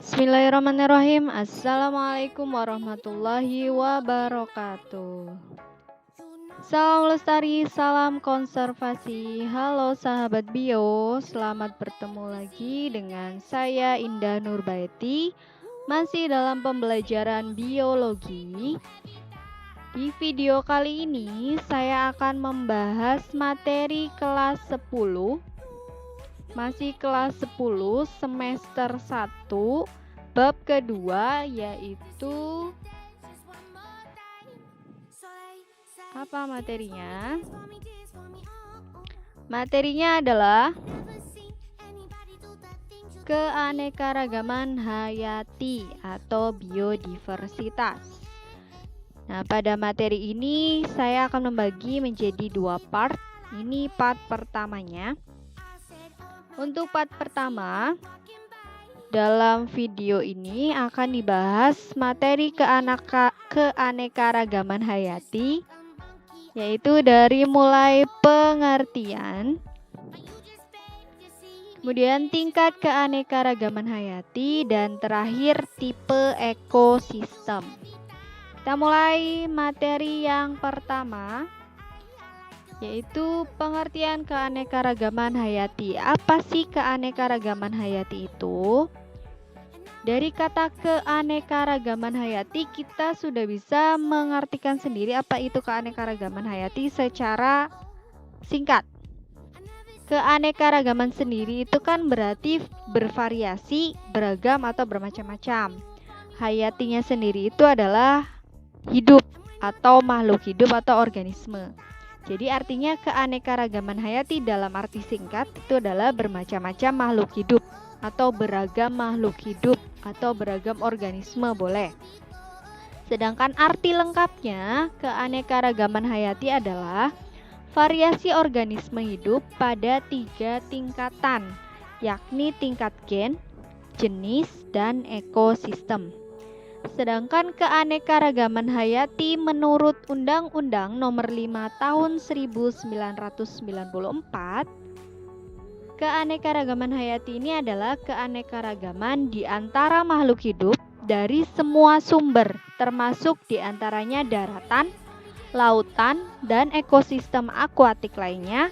Bismillahirrahmanirrahim. Assalamualaikum warahmatullahi wabarakatuh. Salam lestari, salam konservasi. Halo sahabat bio, selamat bertemu lagi dengan saya Indah Nurbaiti. Masih dalam pembelajaran biologi. Di video kali ini saya akan membahas materi kelas 10. Masih kelas 10 semester 1 bab kedua, yaitu apa materinya? Materinya adalah keanekaragaman hayati atau biodiversitas. Nah, pada materi ini saya akan membagi menjadi 2 part. Ini part pertamanya. Untuk part pertama, dalam video ini akan dibahas materi keanekaragaman hayati, yaitu dari mulai pengertian, kemudian tingkat keanekaragaman hayati, dan terakhir tipe ekosistem. Kita mulai materi yang pertama, yaitu pengertian keanekaragaman hayati. Apa sih keanekaragaman hayati itu? Dari kata keanekaragaman hayati, kita sudah bisa mengartikan sendiri apa itu keanekaragaman hayati secara singkat. Keanekaragaman sendiri itu kan berarti bervariasi, beragam, atau bermacam-macam. Hayatinya sendiri itu adalah hidup atau makhluk hidup atau organisme. Jadi artinya keanekaragaman hayati dalam arti singkat itu adalah bermacam-macam makhluk hidup atau beragam makhluk hidup atau beragam organisme boleh. Sedangkan arti lengkapnya keanekaragaman hayati adalah variasi organisme hidup pada 3 tingkatan, yakni tingkat gen, jenis, dan ekosistem. Sedangkan keanekaragaman hayati menurut Undang-Undang Nomor 5 Tahun 1994, keanekaragaman hayati ini adalah keanekaragaman di antara makhluk hidup dari semua sumber, termasuk di antaranya daratan, lautan, dan ekosistem akuatik lainnya,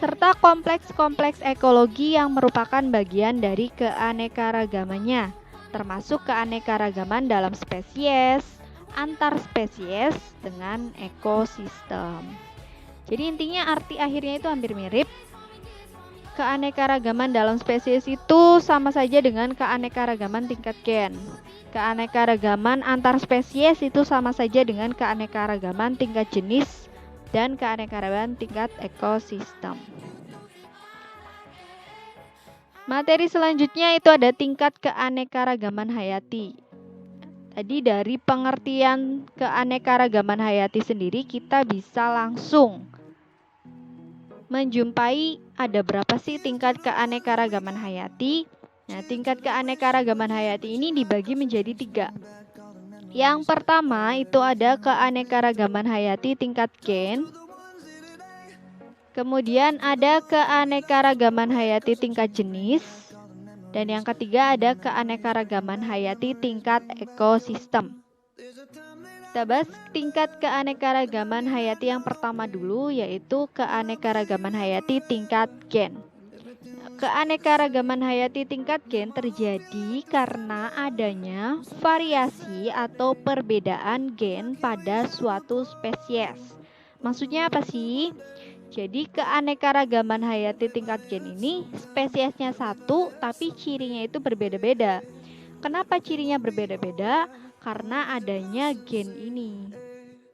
serta kompleks-kompleks ekologi yang merupakan bagian dari keanekaragamannya, termasuk keanekaragaman dalam spesies, antar spesies, dengan ekosistem. Jadi intinya arti akhirnya itu hampir mirip. Keanekaragaman dalam spesies itu sama saja dengan keanekaragaman tingkat gen. Keanekaragaman antar spesies itu sama saja dengan keanekaragaman tingkat jenis dan keanekaragaman tingkat ekosistem. Materi selanjutnya itu ada tingkat keanekaragaman hayati. Tadi dari pengertian keanekaragaman hayati sendiri kita bisa langsung menjumpai ada berapa sih tingkat keanekaragaman hayati. Nah, tingkat keanekaragaman hayati ini dibagi menjadi 3. Yang pertama itu ada keanekaragaman hayati tingkat gen. Kemudian ada keanekaragaman hayati tingkat jenis. Dan yang ketiga ada keanekaragaman hayati tingkat ekosistem. Kita bahas tingkat keanekaragaman hayati yang pertama dulu, yaitu keanekaragaman hayati tingkat gen. Keanekaragaman hayati tingkat gen terjadi karena adanya variasi atau perbedaan gen pada suatu spesies. Maksudnya apa sih? Jadi keanekaragaman hayati tingkat gen ini spesiesnya satu tapi cirinya itu berbeda-beda. Kenapa cirinya berbeda-beda? Karena adanya gen ini.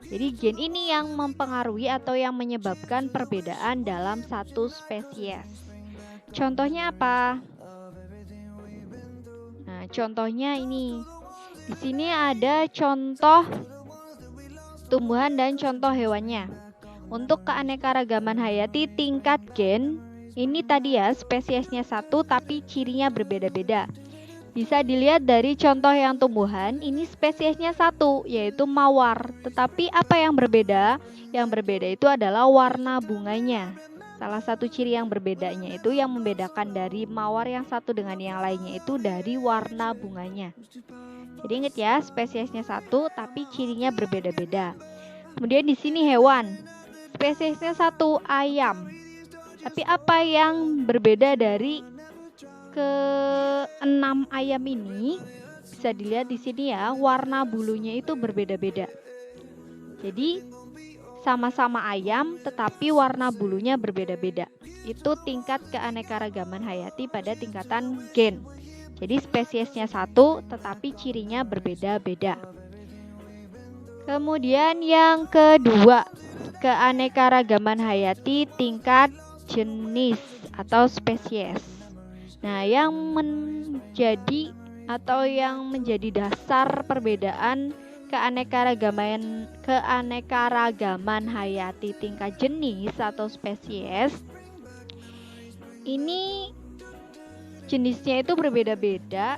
Jadi gen ini yang mempengaruhi atau yang menyebabkan perbedaan dalam satu spesies. Contohnya apa? Nah, contohnya ini. Di sini ada contoh tumbuhan dan contoh hewannya. Untuk keanekaragaman hayati tingkat gen, ini tadi ya spesiesnya satu tapi cirinya berbeda-beda. Bisa dilihat dari contoh yang tumbuhan, ini spesiesnya satu, yaitu mawar. Tetapi apa yang berbeda? Yang berbeda itu adalah warna bunganya. Salah satu ciri yang berbedanya itu yang membedakan dari mawar yang satu dengan yang lainnya itu dari warna bunganya. Jadi ingat ya, spesiesnya satu tapi cirinya berbeda-beda. Kemudian di sini hewan. Spesiesnya satu, ayam. Tapi apa yang berbeda dari ke-6 ayam ini? Bisa dilihat di sini ya, warna bulunya itu berbeda-beda. Jadi sama-sama ayam tetapi warna bulunya berbeda-beda. Itu tingkat keanekaragaman hayati pada tingkatan gen. Jadi spesiesnya satu tetapi cirinya berbeda-beda. Kemudian yang kedua, keanekaragaman hayati tingkat jenis atau spesies. Nah, yang menjadi dasar perbedaan keanekaragaman hayati tingkat jenis atau spesies ini jenisnya itu berbeda-beda,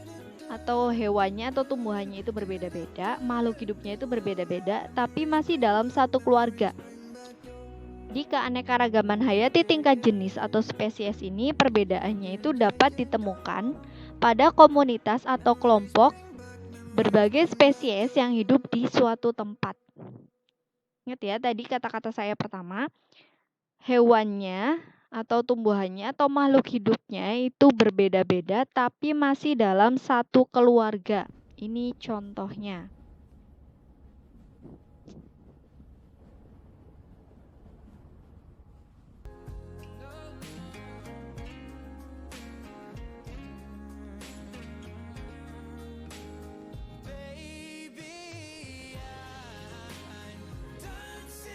atau hewannya atau tumbuhannya itu berbeda-beda, makhluk hidupnya itu berbeda-beda, tapi masih dalam satu keluarga. Di keanekaragaman hayati tingkat jenis atau spesies ini perbedaannya itu dapat ditemukan pada komunitas atau kelompok berbagai spesies yang hidup di suatu tempat. Ingat ya, tadi kata-kata saya pertama, hewannya atau tumbuhannya atau makhluk hidupnya itu berbeda-beda tapi masih dalam satu keluarga. Ini contohnya.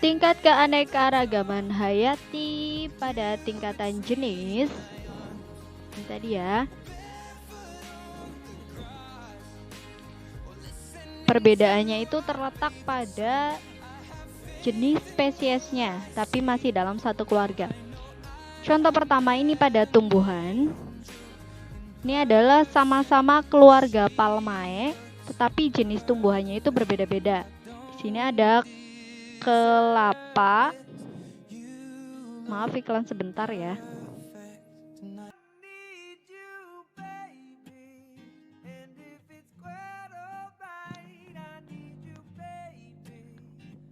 Tingkat keanekaragaman hayati pada tingkatan jenis ini tadi ya. Perbedaannya itu terletak pada jenis spesiesnya, tapi masih dalam satu keluarga. Contoh pertama ini pada tumbuhan. Ini adalah sama-sama keluarga Palmae, tetapi jenis tumbuhannya itu berbeda-beda. Di sini ada kelapa. Maaf iklan sebentar ya.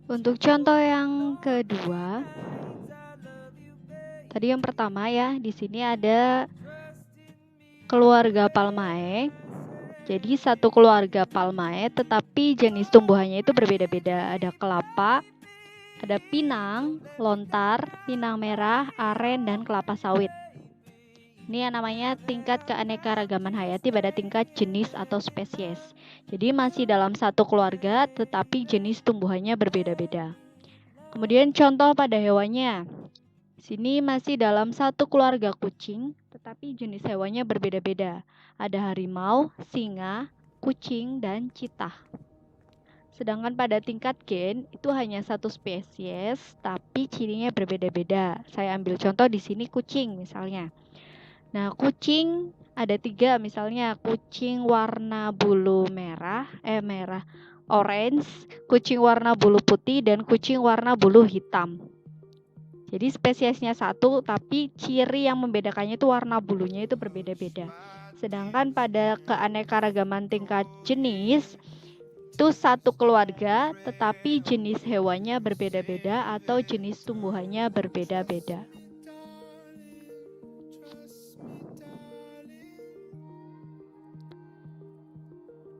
Untuk contoh yang kedua, tadi yang pertama ya, di sini ada keluarga Palmae. Jadi satu keluarga Palmae, tetapi jenis tumbuhannya itu berbeda-beda. Ada kelapa, ada pinang, lontar, pinang merah, aren, dan kelapa sawit. Ini yang namanya tingkat keanekaragaman hayati pada tingkat jenis atau spesies. Jadi masih dalam satu keluarga, tetapi jenis tumbuhannya berbeda-beda. Kemudian contoh pada hewannya. Sini masih dalam satu keluarga kucing, tetapi jenis hewannya berbeda-beda. Ada harimau, singa, kucing, dan citah. Sedangkan pada tingkat gen itu hanya satu spesies, tapi cirinya berbeda-beda. Saya ambil contoh di sini kucing misalnya. Nah, kucing ada 3 misalnya, kucing warna bulu merah, orange, kucing warna bulu putih, dan kucing warna bulu hitam. Jadi spesiesnya satu, tapi ciri yang membedakannya itu warna bulunya itu berbeda-beda. Sedangkan pada keanekaragaman tingkat jenis itu satu keluarga, tetapi jenis hewannya berbeda-beda atau jenis tumbuhannya berbeda-beda.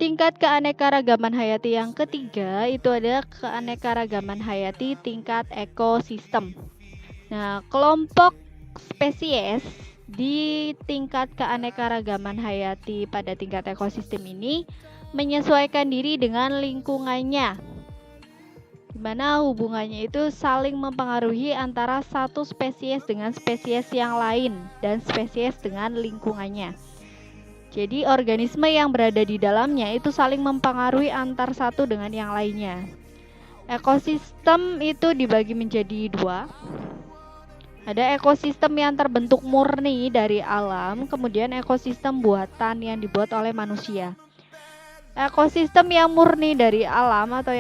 Tingkat keanekaragaman hayati yang ketiga itu ada keanekaragaman hayati tingkat ekosistem. Nah, kelompok spesies di tingkat keanekaragaman hayati pada tingkat ekosistem ini menyesuaikan diri dengan lingkungannya, di mana hubungannya itu saling mempengaruhi antara satu spesies dengan spesies yang lain dan spesies dengan lingkungannya. Jadi organisme yang berada di dalamnya itu saling mempengaruhi antar satu dengan yang lainnya. Ekosistem itu dibagi menjadi 2. Ada ekosistem yang terbentuk murni dari alam, kemudian ekosistem buatan yang dibuat oleh manusia. Ekosistem yang murni dari alam atau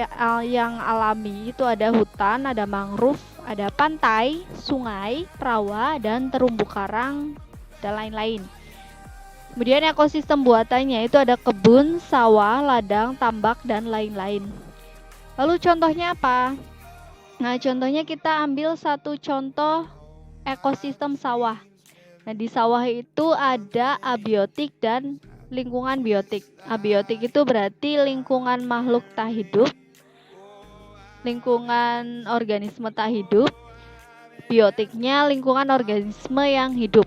yang alami itu ada hutan, ada mangrove, Ada pantai, sungai, rawa, dan terumbu karang, dan lain-lain. Kemudian ekosistem buatannya itu ada kebun, sawah, ladang, tambak, dan lain-lain. Lalu contohnya apa? Nah, contohnya kita ambil satu contoh ekosistem sawah. Nah, di sawah itu ada abiotik dan lingkungan biotik. Abiotik itu berarti lingkungan makhluk tak hidup, lingkungan organisme tak hidup. Biotiknya lingkungan organisme yang hidup.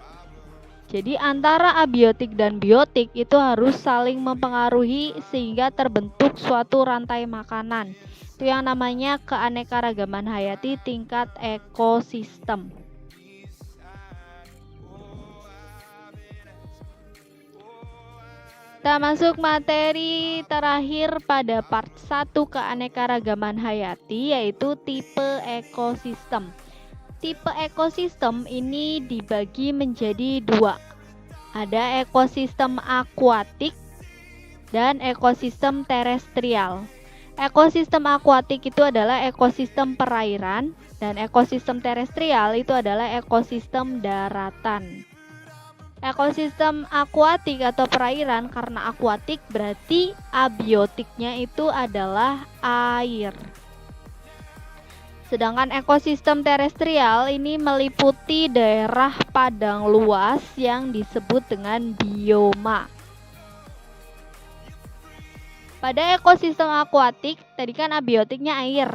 Jadi antara abiotik dan biotik itu harus saling mempengaruhi sehingga terbentuk suatu rantai makanan. Itu yang namanya keanekaragaman hayati tingkat ekosistem. Kita masuk materi terakhir pada part 1 keanekaragaman hayati, yaitu tipe ekosistem. Tipe ekosistem ini dibagi menjadi 2. Ada ekosistem akuatik dan ekosistem terestrial. Ekosistem akuatik itu adalah ekosistem perairan, dan ekosistem terestrial itu adalah ekosistem daratan. Ekosistem akuatik atau perairan, karena akuatik berarti abiotiknya itu adalah air. Sedangkan ekosistem terestrial ini meliputi daerah padang luas yang disebut dengan bioma. Pada ekosistem akuatik, tadi kan abiotiknya air.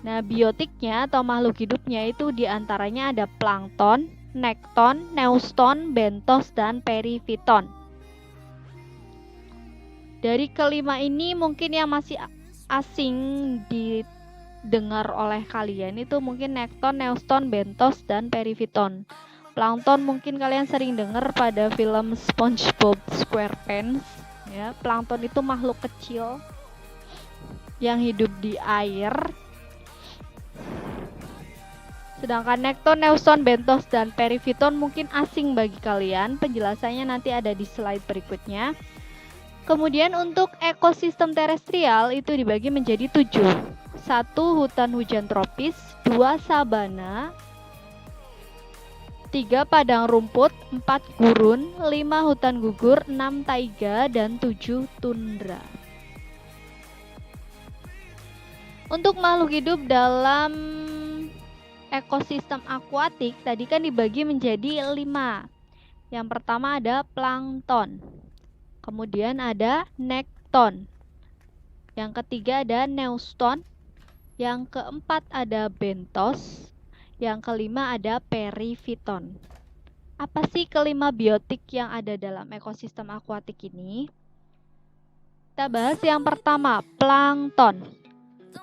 Nah, biotiknya atau makhluk hidupnya itu diantaranya ada plankton, nekton, neuston, bentos, dan perifiton. Dari kelima ini mungkin yang masih asing didengar oleh kalian itu mungkin nekton, neuston, bentos, dan perifiton. Plankton mungkin kalian sering dengar pada film SpongeBob SquarePants. Ya, plankton itu makhluk kecil yang hidup di air. Sedangkan nekton, neuston, bentos, dan perifiton mungkin asing bagi kalian. Penjelasannya nanti ada di slide berikutnya. Kemudian untuk ekosistem terestrial itu dibagi menjadi 7. 1. Hutan hujan tropis, 2. sabana, 3. padang rumput, 4. gurun, 5. hutan gugur, 6. taiga, dan 7. tundra. Untuk makhluk hidup dalam ekosistem akuatik tadi kan dibagi menjadi 5. Yang pertama ada plankton, kemudian ada nekton, yang ketiga ada neuston, yang keempat ada bentos, yang kelima ada perifiton. Apa sih kelima biotik yang ada dalam ekosistem akuatik ini? Kita bahas yang pertama, plankton.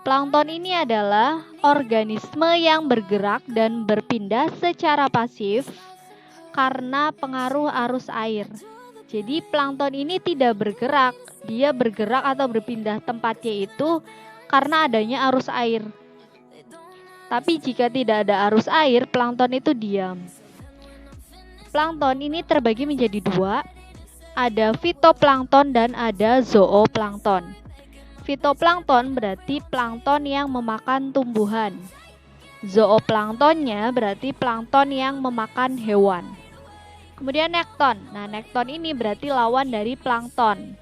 Plankton ini adalah organisme yang bergerak dan berpindah secara pasif karena pengaruh arus air. Jadi plankton ini tidak bergerak, dia bergerak atau berpindah tempatnya itu karena adanya arus air. Tapi jika tidak ada arus air, plankton itu diam. Plankton ini terbagi menjadi 2, ada fitoplankton dan ada zooplankton. Fitoplankton berarti plankton yang memakan tumbuhan. Zooplanktonnya berarti plankton yang memakan hewan. Kemudian nekton. Nah, nekton ini berarti lawan dari plankton.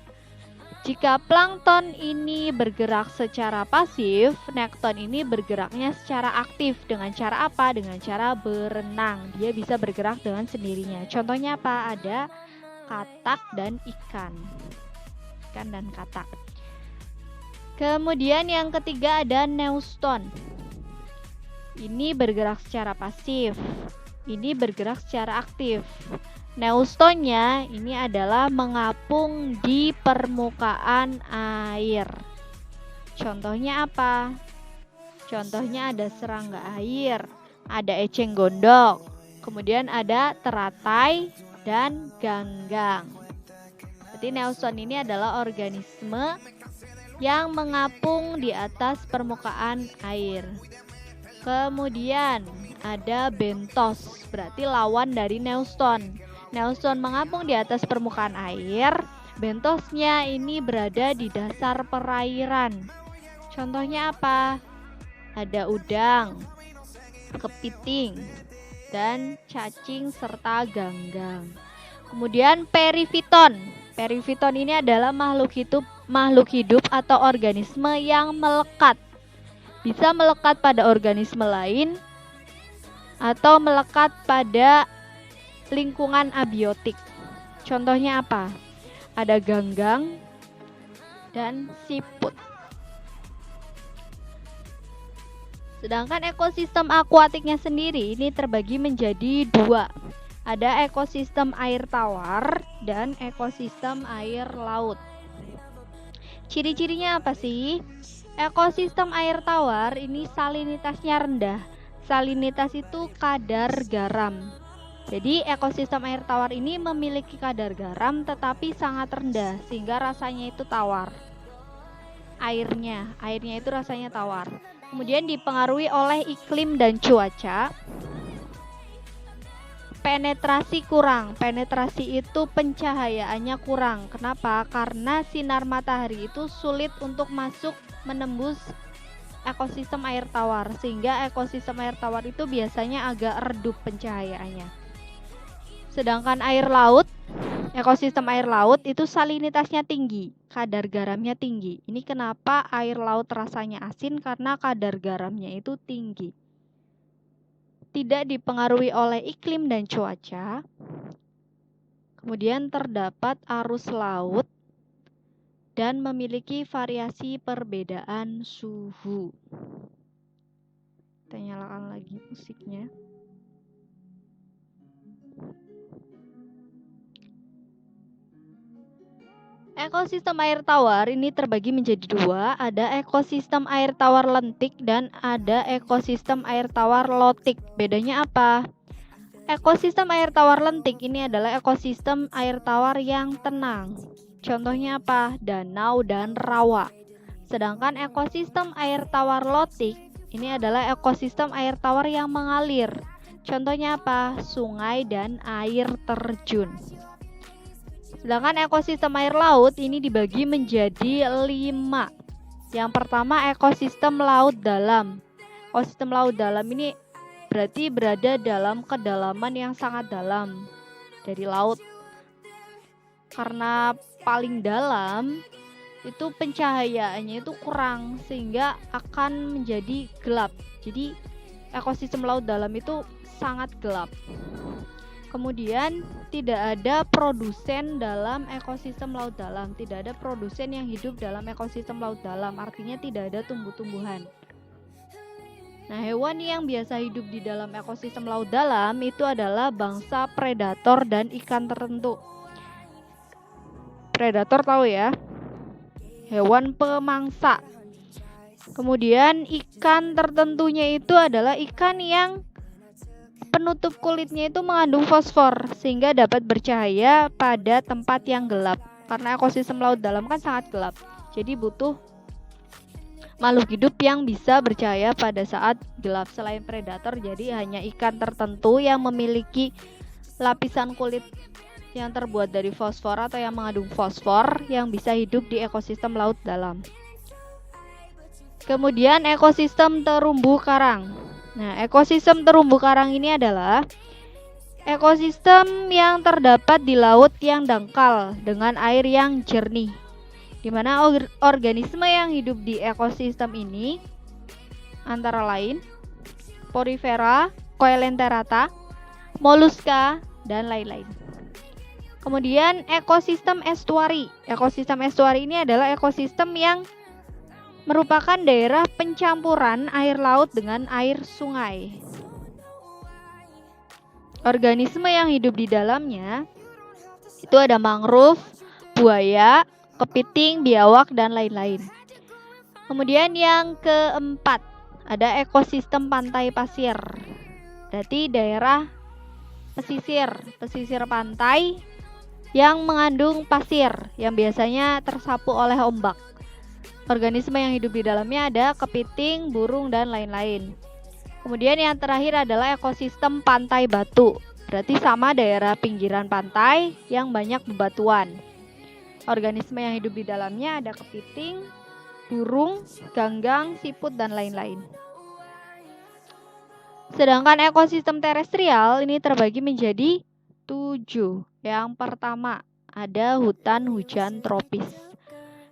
Jika plankton ini bergerak secara pasif, nekton ini bergeraknya secara aktif. Dengan cara apa? Dengan cara berenang. Dia bisa bergerak dengan sendirinya. Contohnya apa? Ada katak dan ikan. Ikan dan katak. Kemudian yang ketiga ada neuston. Ini bergerak secara pasif. Ini bergerak secara aktif. Neustonnya ini adalah mengapung di permukaan air. Contohnya apa? Contohnya ada serangga air, ada eceng gondok, kemudian ada teratai dan ganggang. Jadi neuston ini adalah organisme yang mengapung di atas permukaan air. Kemudian ada bentos, berarti lawan dari neuston. Neuston mengapung di atas permukaan air, bentosnya ini berada di dasar perairan. Contohnya apa? Ada udang, kepiting, dan cacing serta ganggang. Kemudian perifiton. Perifiton ini adalah makhluk hidup atau organisme yang melekat. Bisa melekat pada organisme lain atau melekat pada lingkungan abiotik. Contohnya apa? Ada ganggang dan siput. Sedangkan ekosistem akuatiknya sendiri ini terbagi menjadi dua. Ada ekosistem air tawar dan ekosistem air laut. Ciri-cirinya apa sih? Ekosistem air tawar ini salinitasnya rendah. Salinitas itu kadar garam. Jadi ekosistem air tawar ini memiliki kadar garam tetapi sangat rendah sehingga rasanya itu tawar. Airnya itu rasanya tawar. Kemudian dipengaruhi oleh iklim dan cuaca. Penetrasi kurang. Penetrasi itu pencahayaannya kurang. Kenapa? Karena sinar matahari itu sulit untuk masuk menembus ekosistem air tawar, sehingga ekosistem air tawar itu biasanya agak redup pencahayaannya. Sedangkan air laut, ekosistem air laut itu salinitasnya tinggi, kadar garamnya tinggi. Ini kenapa air laut rasanya asin, karena kadar garamnya itu tinggi. Tidak dipengaruhi oleh iklim dan cuaca. Kemudian terdapat arus laut dan memiliki variasi perbedaan suhu. Kita nyalakan lagi musiknya. Ekosistem air tawar ini terbagi menjadi dua, ada ekosistem air tawar lentik dan ada ekosistem air tawar lotik. Bedanya apa? Ekosistem air tawar lentik ini adalah ekosistem air tawar yang tenang. Contohnya apa? Danau dan rawa. Sedangkan ekosistem air tawar lotik ini adalah ekosistem air tawar yang mengalir. Contohnya apa? Sungai dan air terjun. Sedangkan ekosistem air laut ini dibagi menjadi 5. Yang pertama ekosistem laut dalam. Ekosistem laut dalam ini berarti berada dalam kedalaman yang sangat dalam dari laut. Karena paling dalam itu pencahayaannya itu kurang sehingga akan menjadi gelap. Jadi ekosistem laut dalam itu sangat gelap. Kemudian tidak ada produsen dalam ekosistem laut dalam. Tidak ada produsen yang hidup dalam ekosistem laut dalam. Artinya tidak ada tumbuh-tumbuhan. Nah, hewan yang biasa hidup di dalam ekosistem laut dalam itu adalah bangsa predator dan ikan tertentu. Predator tahu ya? Hewan pemangsa. Kemudian ikan tertentunya itu adalah ikan yang penutup kulitnya itu mengandung fosfor sehingga dapat bercahaya pada tempat yang gelap. Karena ekosistem laut dalam kan sangat gelap. Jadi butuh makhluk hidup yang bisa bercahaya pada saat gelap. Selain predator, jadi hanya ikan tertentu yang memiliki lapisan kulit yang terbuat dari fosfor atau yang mengandung fosfor yang bisa hidup di ekosistem laut dalam. Kemudian ekosistem terumbu karang. Nah, ekosistem terumbu karang ini adalah ekosistem yang terdapat di laut yang dangkal dengan air yang jernih, di mana organisme yang hidup di ekosistem ini antara lain Porifera, Coelenterata, moluska, dan lain-lain. Kemudian ekosistem estuari. Ekosistem estuari ini adalah ekosistem yang merupakan daerah pencampuran air laut dengan air sungai. Organisme yang hidup di dalamnya itu ada mangrove, buaya, kepiting, biawak, dan lain-lain. Kemudian yang keempat, ada ekosistem pantai pasir. Berarti daerah pesisir pantai yang mengandung pasir yang biasanya tersapu oleh ombak. Organisme yang hidup di dalamnya ada kepiting, burung, dan lain-lain. Kemudian yang terakhir adalah ekosistem pantai batu. Berarti sama daerah pinggiran pantai yang banyak bebatuan. Organisme yang hidup di dalamnya ada kepiting, burung, ganggang, siput, dan lain-lain. Sedangkan ekosistem terestrial ini terbagi menjadi 7. Yang pertama ada hutan hujan tropis.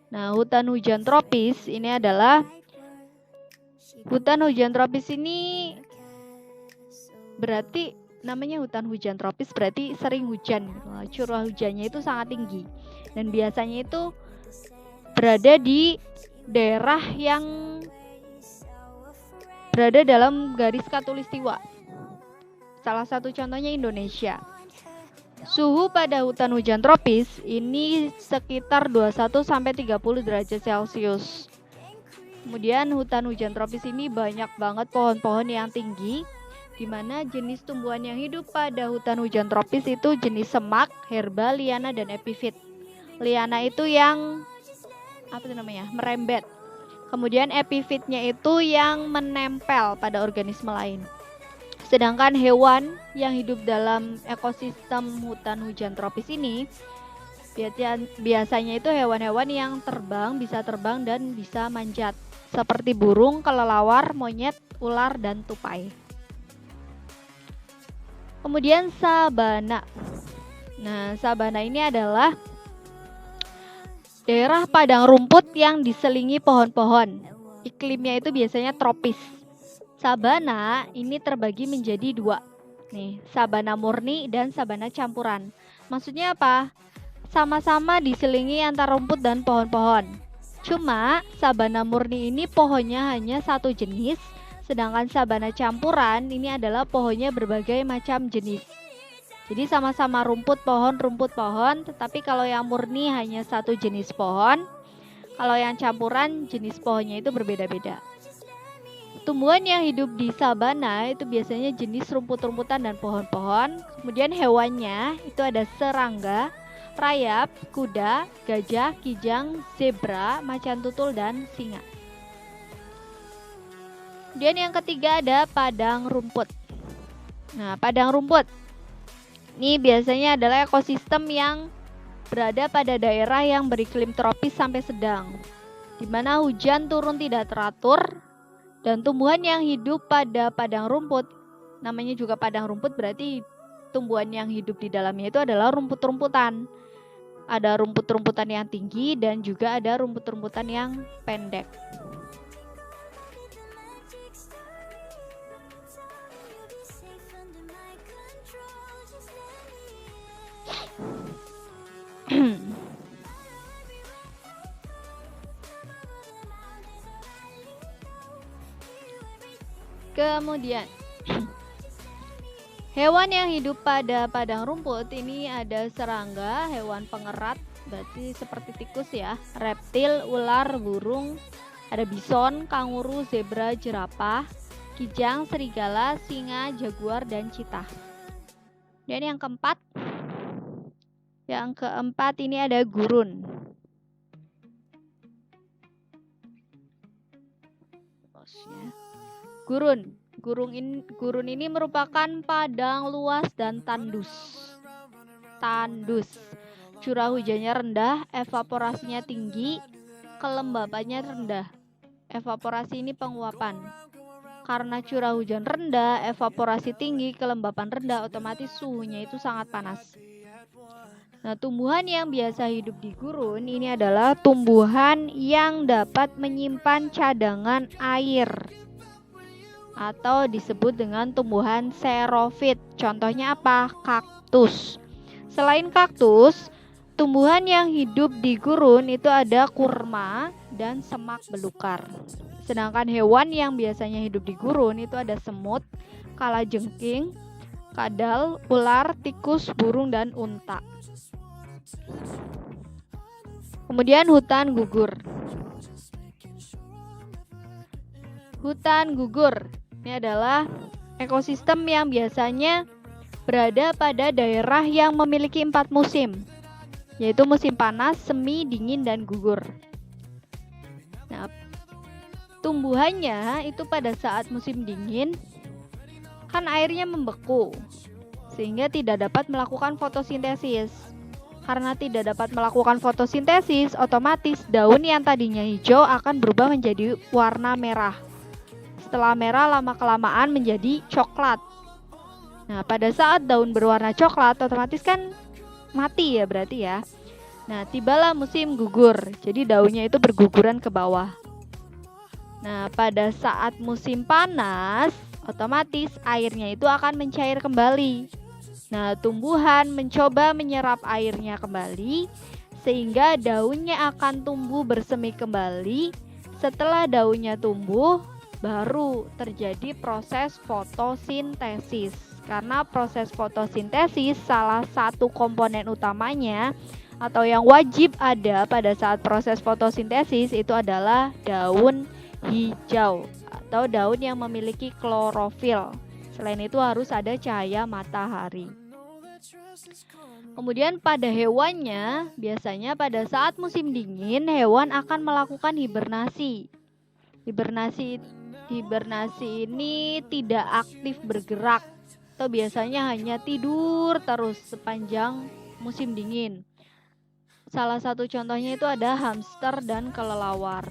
Nah, hutan hujan tropis ini adalah berarti namanya hutan hujan tropis berarti sering hujan. Curah hujannya itu sangat tinggi dan biasanya itu berada di daerah yang berada dalam garis khatulistiwa. Salah satu contohnya Indonesia. Suhu pada hutan hujan tropis ini sekitar 21-30 derajat Celcius. Kemudian hutan hujan tropis ini banyak banget pohon-pohon yang tinggi, di mana jenis tumbuhan yang hidup pada hutan hujan tropis itu jenis semak, herba, liana, dan epifit. Liana itu yang merembet. Kemudian epifitnya itu yang menempel pada organisme lain. Sedangkan hewan yang hidup dalam ekosistem hutan hujan tropis ini biasanya itu hewan-hewan yang bisa terbang dan bisa manjat, seperti burung, kelelawar, monyet, ular, dan tupai. Kemudian sabana. Nah, sabana ini adalah daerah padang rumput yang diselingi pohon-pohon. Iklimnya itu biasanya tropis. Sabana ini terbagi menjadi 2. Nih, sabana murni dan sabana campuran. Maksudnya apa? Sama-sama diselingi antar rumput dan pohon-pohon. Cuma sabana murni ini pohonnya hanya satu jenis, sedangkan sabana campuran ini adalah pohonnya berbagai macam jenis. Jadi sama-sama rumput pohon, tetapi kalau yang murni hanya satu jenis pohon, kalau yang campuran jenis pohonnya itu berbeda-beda. Tumbuhan yang hidup di sabana itu biasanya jenis rumput-rumputan dan pohon-pohon. Kemudian hewannya itu ada serangga, rayap, kuda, gajah, kijang, zebra, macan tutul, dan singa. Kemudian yang ketiga ada padang rumput. Nah, padang rumput ini biasanya adalah ekosistem yang berada pada daerah yang beriklim tropis sampai sedang, di mana hujan turun tidak teratur, dan tumbuhan yang hidup pada padang rumput, namanya juga padang rumput berarti tumbuhan yang hidup di dalamnya itu adalah rumput-rumputan. Ada rumput-rumputan yang tinggi dan juga ada rumput-rumputan yang pendek. Kemudian hewan yang hidup pada padang rumput ini ada serangga, hewan pengerat, berarti seperti tikus ya, reptil, ular, burung, ada bison, kanguru, zebra, jerapah, kijang, serigala, singa, jaguar, dan cheetah. Dan yang keempat ini ada gurun. Gurun ini merupakan padang luas dan tandus. Curah hujannya rendah, evaporasinya tinggi, kelembapannya rendah. Evaporasi ini penguapan. Karena curah hujan rendah, evaporasi tinggi, kelembapan rendah, otomatis suhunya itu sangat panas. Nah, tumbuhan yang biasa hidup di gurun ini adalah tumbuhan yang dapat menyimpan cadangan air, atau disebut dengan tumbuhan xerofit. Contohnya apa? Kaktus. Selain kaktus, tumbuhan yang hidup di gurun itu ada kurma dan semak belukar. Sedangkan hewan yang biasanya hidup di gurun itu ada semut, kalajengking, kadal, ular, tikus, burung, dan unta. Kemudian hutan gugur. Hutan gugur ini adalah ekosistem yang biasanya berada pada daerah yang memiliki 4 musim, yaitu musim panas, semi, dingin, dan gugur. Nah, tumbuhannya itu pada saat musim dingin kan airnya membeku, sehingga tidak dapat melakukan fotosintesis. Karena tidak dapat melakukan fotosintesis, otomatis daun yang tadinya hijau akan berubah menjadi warna merah. setelah merah lama-kelamaan menjadi coklat. Nah, pada saat daun berwarna coklat otomatis kan mati ya berarti ya. Nah, tibalah musim gugur. Jadi daunnya itu berguguran ke bawah. Nah, pada saat musim panas, otomatis airnya itu akan mencair kembali. Nah, tumbuhan mencoba menyerap airnya kembali sehingga daunnya akan tumbuh bersemi kembali. Setelah daunnya tumbuh, baru terjadi proses fotosintesis. Karena proses fotosintesis salah satu komponen utamanya atau yang wajib ada pada saat proses fotosintesis itu adalah daun hijau atau daun yang memiliki klorofil. Selain itu harus ada cahaya matahari. Kemudian pada hewannya, biasanya pada saat musim dingin hewan akan melakukan hibernasi. Hibernasi ini tidak aktif bergerak atau biasanya hanya tidur terus sepanjang musim dingin. Salah satu contohnya itu ada hamster dan kelelawar.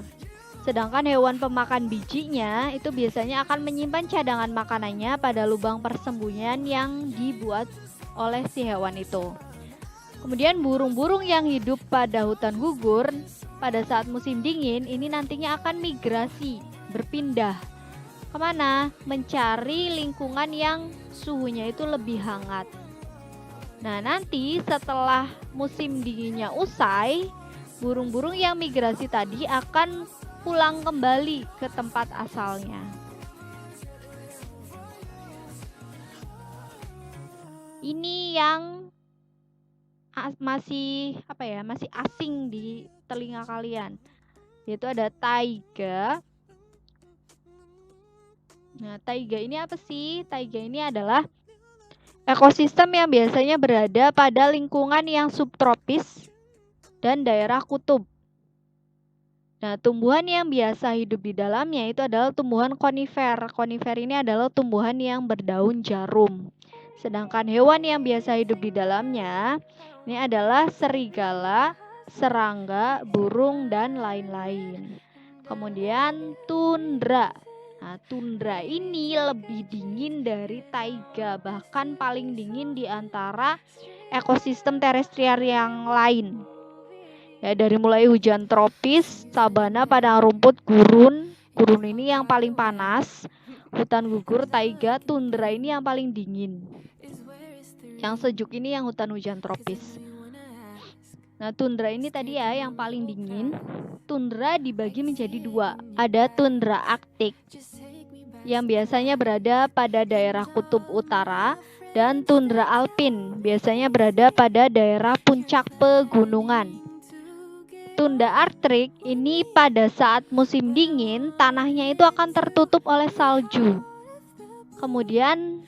Sedangkan hewan pemakan bijinya itu biasanya akan menyimpan cadangan makanannya pada lubang persembunyian yang dibuat oleh si hewan itu. Kemudian burung-burung yang hidup pada hutan gugur pada saat musim dingin ini nantinya akan migrasi, berpindah. Kemana? Mencari lingkungan yang suhunya itu lebih hangat. Nah, nanti setelah musim dinginnya usai, burung-burung yang migrasi tadi akan pulang kembali ke tempat asalnya. Ini yang masih asing di telinga kalian, yaitu ada taiga. Nah, taiga ini apa sih? Taiga ini adalah ekosistem yang biasanya berada pada lingkungan yang subtropis dan daerah kutub. Nah, tumbuhan yang biasa hidup di dalamnya itu adalah tumbuhan konifer. Konifer ini adalah tumbuhan yang berdaun jarum. Sedangkan hewan yang biasa hidup di dalamnya ini adalah serigala, serangga, burung, dan lain-lain. Kemudian tundra. Nah, tundra ini lebih dingin dari taiga, bahkan paling dingin di antara ekosistem terestrial yang lain. Ya, dari mulai hujan tropis, sabana, padang rumput, gurun ini yang paling panas, hutan gugur, taiga, tundra ini yang paling dingin. Yang sejuk ini yang hutan hujan tropis. Nah, tundra ini tadi ya yang paling dingin. Tundra dibagi menjadi dua. Ada tundra arktik yang biasanya berada pada daerah kutub utara dan tundra alpin biasanya berada pada daerah puncak pegunungan. Tundra arktik ini pada saat musim dingin tanahnya itu akan tertutup oleh salju. Kemudian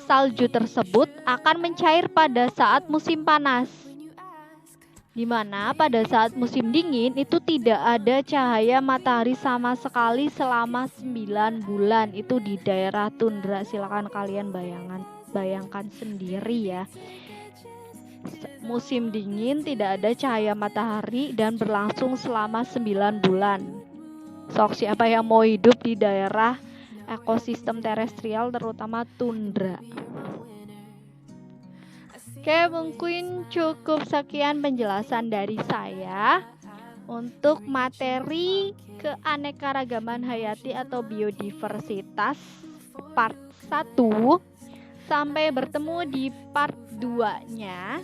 salju tersebut akan mencair pada saat musim panas, di mana pada saat musim dingin itu tidak ada cahaya matahari sama sekali selama 9 bulan itu di daerah tundra. Silakan kalian bayangkan sendiri ya. Musim dingin tidak ada cahaya matahari dan berlangsung selama 9 bulan. Sok siapa yang mau hidup di daerah ekosistem terestrial terutama tundra. Oke, mungkin cukup sekian penjelasan dari saya untuk materi keanekaragaman hayati atau biodiversitas part 1. Sampai bertemu di part 2-nya.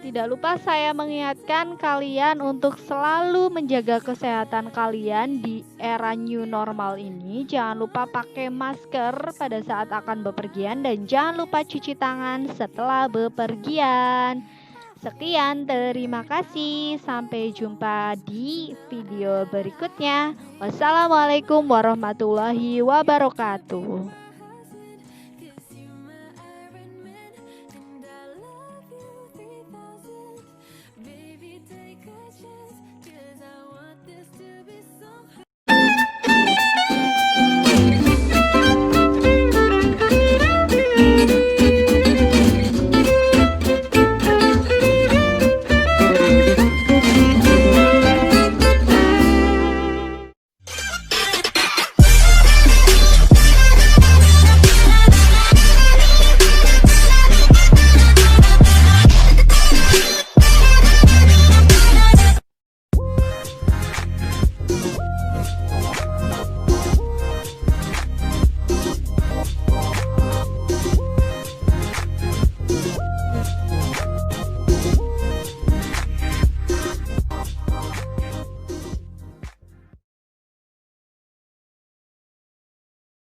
Tidak lupa saya mengingatkan kalian untuk selalu menjaga kesehatan kalian di era new normal ini. Jangan lupa pakai masker pada saat akan bepergian dan jangan lupa cuci tangan setelah bepergian. Sekian, terima kasih. Sampai jumpa di video berikutnya. Wassalamualaikum warahmatullahi wabarakatuh.